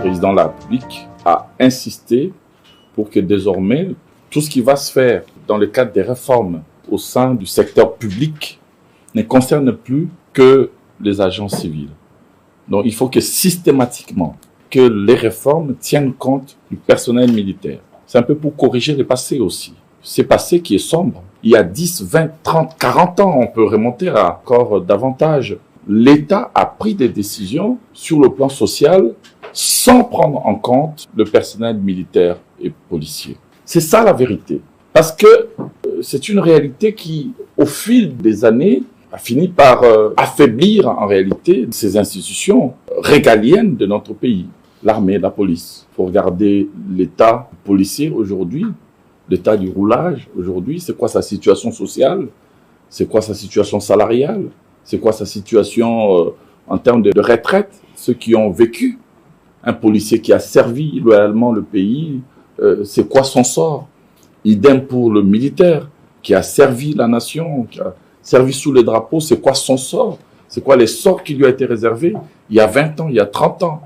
président de la République a insisté pour que désormais, tout ce qui va se faire dans le cadre des réformes au sein du secteur public ne concerne plus que les agents civils. Donc il faut que systématiquement, que les réformes tiennent compte du personnel militaire. C'est un peu pour corriger le passé aussi. C'est passé qui est sombre. Il y a 10, 20, 30, 40 ans, on peut remonter à encore davantage. L'État a pris des décisions sur le plan social sans prendre en compte le personnel militaire et policier. C'est ça la vérité. Parce que c'est une réalité qui, au fil des années, a fini par affaiblir en réalité ces institutions régaliennes de notre pays. L'armée, la police. Il faut regarder l'état policier aujourd'hui, l'état du roulage aujourd'hui, c'est quoi sa situation sociale, c'est quoi sa situation salariale, c'est quoi sa situation en termes de retraite, ceux qui ont vécu. Un policier qui a servi loyalement le pays, c'est quoi son sort? Idem pour le militaire qui a servi la nation, qui a servi sous le drapeau, c'est quoi son sort? C'est quoi les sorts qui lui ont été réservés il y a 20 ans, il y a 30 ans?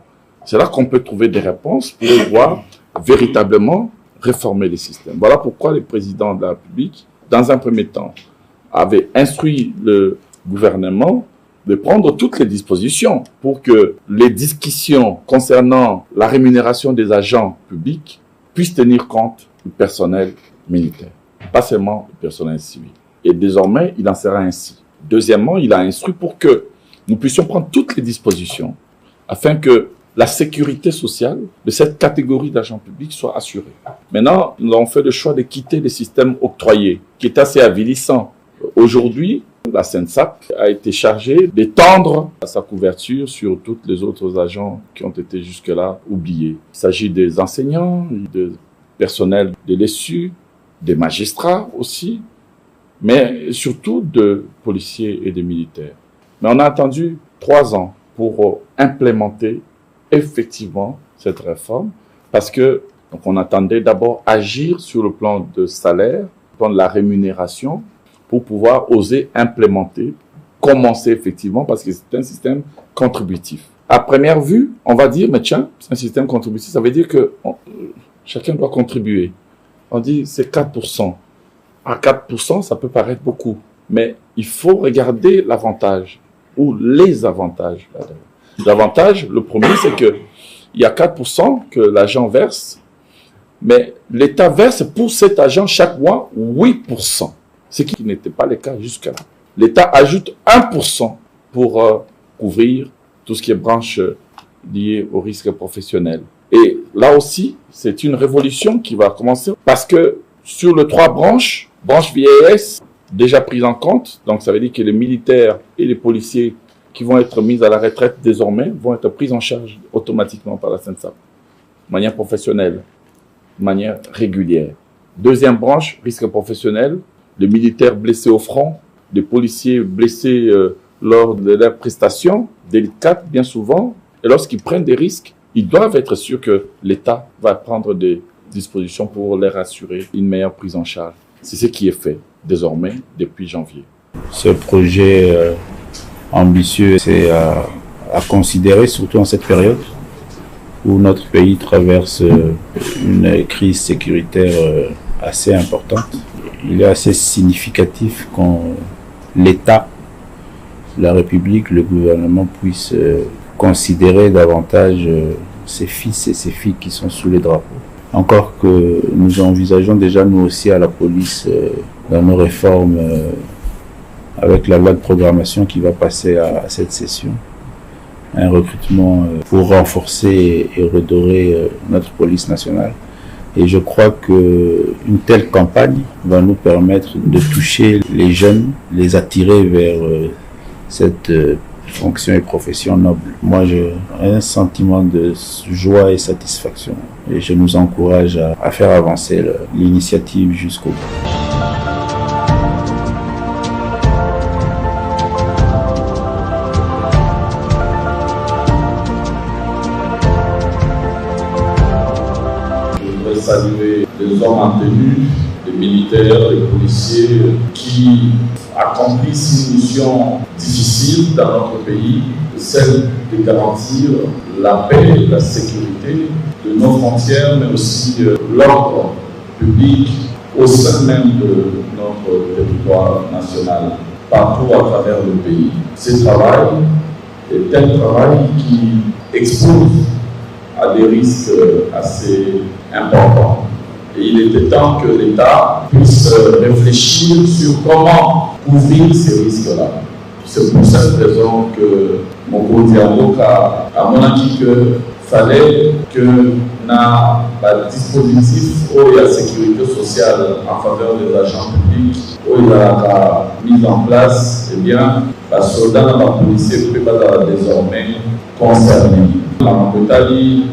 C'est là qu'on peut trouver des réponses pour pouvoir véritablement réformer les systèmes. Voilà pourquoi le président de la République, dans un premier temps, avait instruit le gouvernement de prendre toutes les dispositions pour que les discussions concernant la rémunération des agents publics puissent tenir compte du personnel militaire, pas seulement du personnel civil. Et désormais, il en sera ainsi. Deuxièmement, il a instruit pour que nous puissions prendre toutes les dispositions afin que la sécurité sociale de cette catégorie d'agents publics soit assurée. Maintenant, nous avons fait le choix de quitter le système octroyé, qui est assez avilissant. Aujourd'hui, la SENSAC a été chargée d'étendre sa couverture sur tous les autres agents qui ont été jusque-là oubliés. Il s'agit des enseignants, des personnels de l'ESU, des magistrats aussi, mais surtout de policiers et de militaires. Mais on a attendu 3 ans pour implémenter effectivement cette réforme, parce que donc on attendait d'abord agir sur le plan de salaire, le plan de la rémunération, pour pouvoir oser implémenter, commencer effectivement, parce que c'est un système contributif. À première vue, on va dire, mais tiens, c'est un système contributif, ça veut dire que chacun doit contribuer. On dit c'est 4%. À 4%, ça peut paraître beaucoup, mais il faut regarder l'avantage, ou les avantages. L'avantage, le premier, c'est que il y a 4% que l'agent verse, mais l'État verse pour cet agent chaque mois 8%. Ce qui n'était pas le cas jusque-là. L'État ajoute 1% pour couvrir tout ce qui est branche liée au risque professionnel. Et là aussi, c'est une révolution qui va commencer parce que sur les 3 branche vieillesse déjà prise en compte, donc ça veut dire que les militaires et les policiers qui vont être mis à la retraite désormais vont être pris en charge automatiquement par la SENSAC, de manière professionnelle, de manière régulière. Deuxième branche, risque professionnel, les militaires blessés au front, les policiers blessés lors de leurs prestations, délicates bien souvent, et lorsqu'ils prennent des risques, ils doivent être sûrs que l'État va prendre des dispositions pour leur assurer une meilleure prise en charge. C'est ce qui est fait désormais depuis janvier. Ce projet ambitieux, c'est à considérer, surtout en cette période où notre pays traverse une crise sécuritaire assez importante. Il est assez significatif que l'État, la République, le gouvernement puisse considérer davantage ses fils et ses filles qui sont sous les drapeaux. Encore que nous envisageons déjà nous aussi à la police dans nos réformes avec la loi de programmation qui va passer à cette session, un recrutement pour renforcer et redorer notre police nationale. Et je crois qu'une telle campagne va nous permettre de toucher les jeunes, les attirer vers cette fonction et profession noble. Moi, j'ai un sentiment de joie et satisfaction. Et je nous encourage à faire avancer l'initiative jusqu'au bout. Saluer les hommes en tenue, les militaires, les policiers qui, accomplissent une mission difficile dans notre pays, celle de garantir la paix et la sécurité de nos frontières, mais aussi l'ordre public au sein même de notre territoire national, partout à travers le pays. Ce travail est un travail qui expose à des risques assez importants. Et il était temps que l'État puisse réfléchir sur comment couvrir ces risques-là. C'est pour cette raison que mon groupe a montré qu'il fallait que le dispositif de la sécurité sociale en faveur des agents publics a mis en place, eh bien, les soldats et les policiers peuvent désormais concernés. Le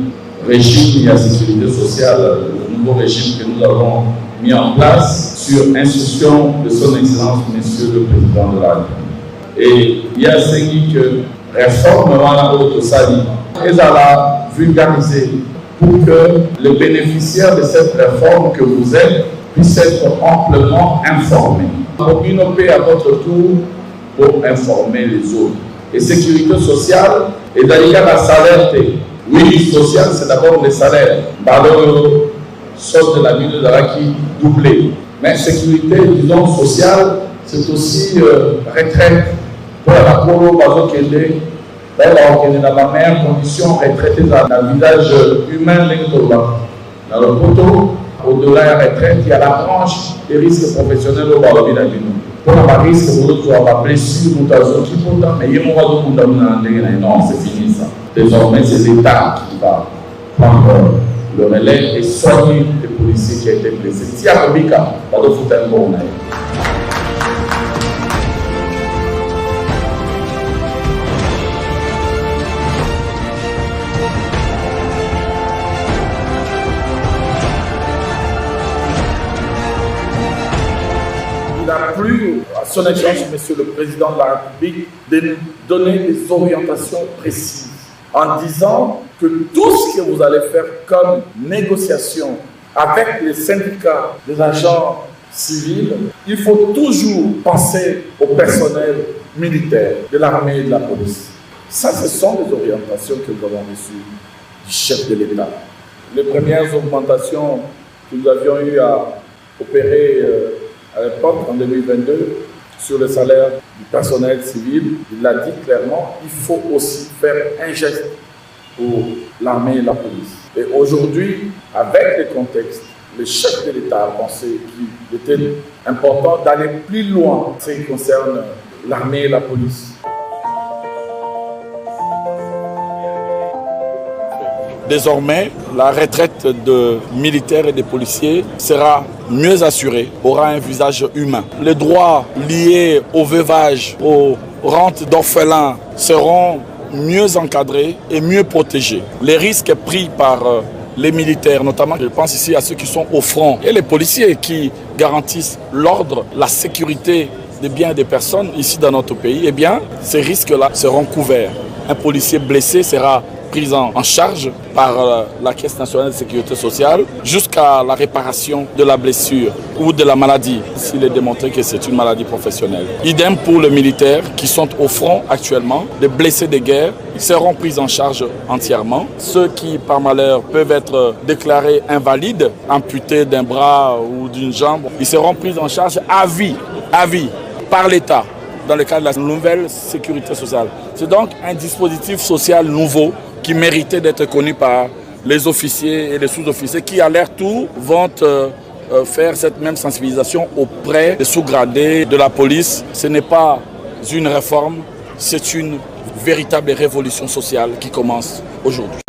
régime de la sécurité sociale, le nouveau régime que nous avons mis en place sur instruction de son Excellence, Monsieur le Président de la République. Et il y a ce que réforme de Sali et à la vulgariser pour que les bénéficiaires de cette réforme que vous êtes puissent être amplement informés. Une paix à votre tour pour informer les autres. Et sécurité sociale, et d'ailleurs la salaire. Oui, social, c'est d'abord les salaires. Balo sort de la ville de Daraki doublé. Mais sécurité, disons, sociale, c'est aussi retraite. Pour la polo, dans la meilleure condition, retraité dans le visage humain, dans le poteau, au-delà de la retraite, il y a la branche des risques professionnels au Balobi d'Abino. Pour la risque, vous avez blessure, vous avez non, c'est fini ça. Désormais, c'est l'État qui va prendre le relais et soigner les policiers qui ont été blessés. Si il y a un cas, pas de foutre un bon. Il a plu à son Excellence, Monsieur le Président de la République, de nous donner des orientations précises en disant que tout ce que vous allez faire comme négociation avec les syndicats des agents civils, il faut toujours penser au personnel militaire de l'armée et de la police. Ça, ce sont les orientations que nous avons reçues du chef de l'État. Les premières augmentations que nous avions eu à opérer à l'époque, en 2022, sur le salaire du personnel civil, il a dit clairement qu'il faut aussi faire un geste pour l'armée et la police. Et aujourd'hui, avec le contexte, le chef de l'État a pensé qu'il était important d'aller plus loin en ce qui concerne l'armée et la police. Désormais, la retraite de militaires et de policiers sera mieux assurée, aura un visage humain. Les droits liés au veuvage, aux rentes d'orphelins seront mieux encadrés et mieux protégés. Les risques pris par les militaires, notamment, je pense ici à ceux qui sont au front, et les policiers qui garantissent l'ordre, la sécurité des biens et des personnes ici dans notre pays, eh bien, ces risques-là seront couverts. Un policier blessé sera pris en charge par la Caisse nationale de sécurité sociale jusqu'à la réparation de la blessure ou de la maladie, s'il est démontré que c'est une maladie professionnelle. Idem pour les militaires qui sont au front actuellement, les blessés de guerre, ils seront pris en charge entièrement. Ceux qui, par malheur, peuvent être déclarés invalides, amputés d'un bras ou d'une jambe, ils seront pris en charge à vie, par l'État, dans le cadre de la nouvelle sécurité sociale. C'est donc un dispositif social nouveau qui méritait d'être connu par les officiers et les sous-officiers qui, à leur tour, vont faire cette même sensibilisation auprès des sous-gradés de la police. Ce n'est pas une réforme, c'est une véritable révolution sociale qui commence aujourd'hui.